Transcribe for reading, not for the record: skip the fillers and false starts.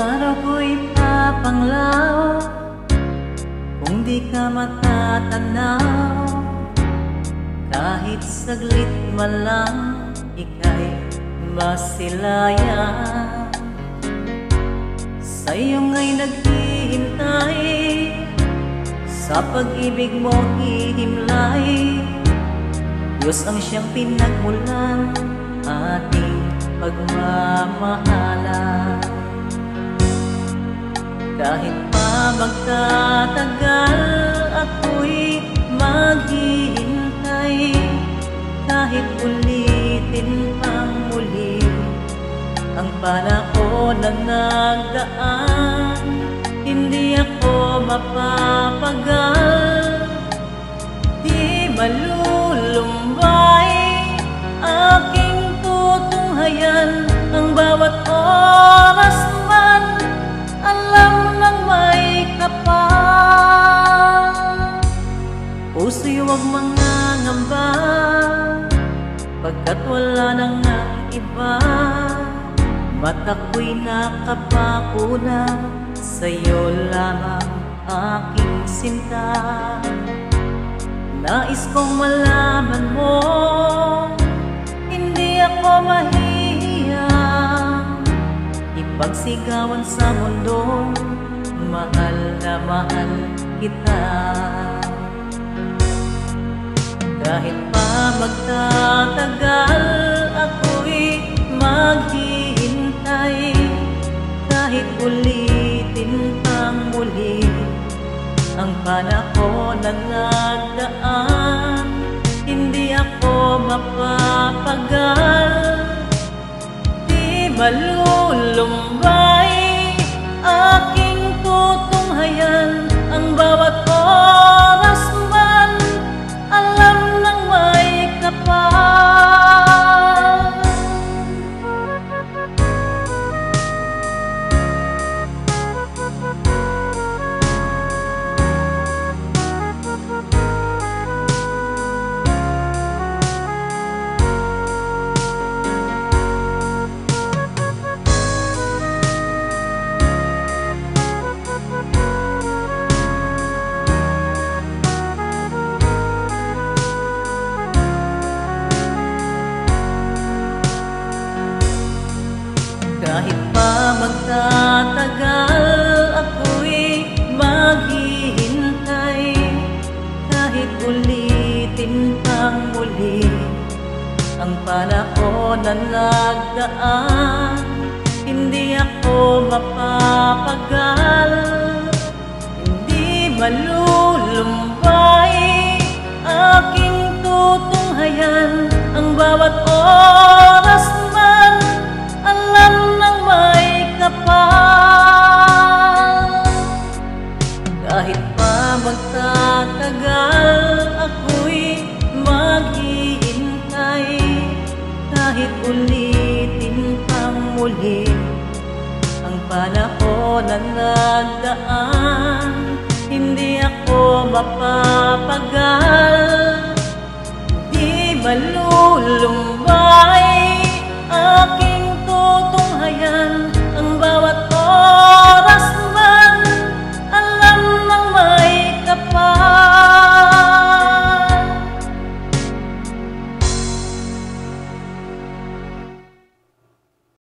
araw ko'y papanglaw kung di ka matatanaw. Kahit saglit man lang ika'y masilayan. Sa'yo nga'y naghihintay, sa pag-ibig mo hihimlay. Diyos ang siyang pinagmulan ating pagmamahalan. Kahit pa magtatagal, ako'y maghihintay. Kahit ulitin pang muli ang panahon na nagdaan, hindi ako mapapagal. Di malulumbay aking tutunghayan, ang bawat oras man alam ng may kapal. Puso'y huwag mangangamba, pagkat wala nang ang iba. Mata ko'y nakapako na, sa'yo lamang aking sinta. Nais kong malaman mo, hindi ako mahihiyang ipagsigawan sa mundo, mahal na mahal kita. Kahit pa magtatagal, ako'y maghihintay. Kahit ulitin pang muli ang panahon na nagdaan, hindi ako mapapagal. Di malulumbay aking tutunghayan, ang bawat oras man alam ng may kapal. Kahit pa magtatagal, ako'y maghihintay. Kahit ulitin pang muli ang panahon na nagdaan, hindi ako mapapagal. Hindi malulumbay aking tutunghayan, ang bawat oras man alam ng may kapal. Kahit pa magtatagal, ako'y maghihintay. Kahit ulitin pang muli ang panahon na nagdaan, hindi ako mapapagal. Di malulumbay aking tutunghayan, ang bawat oras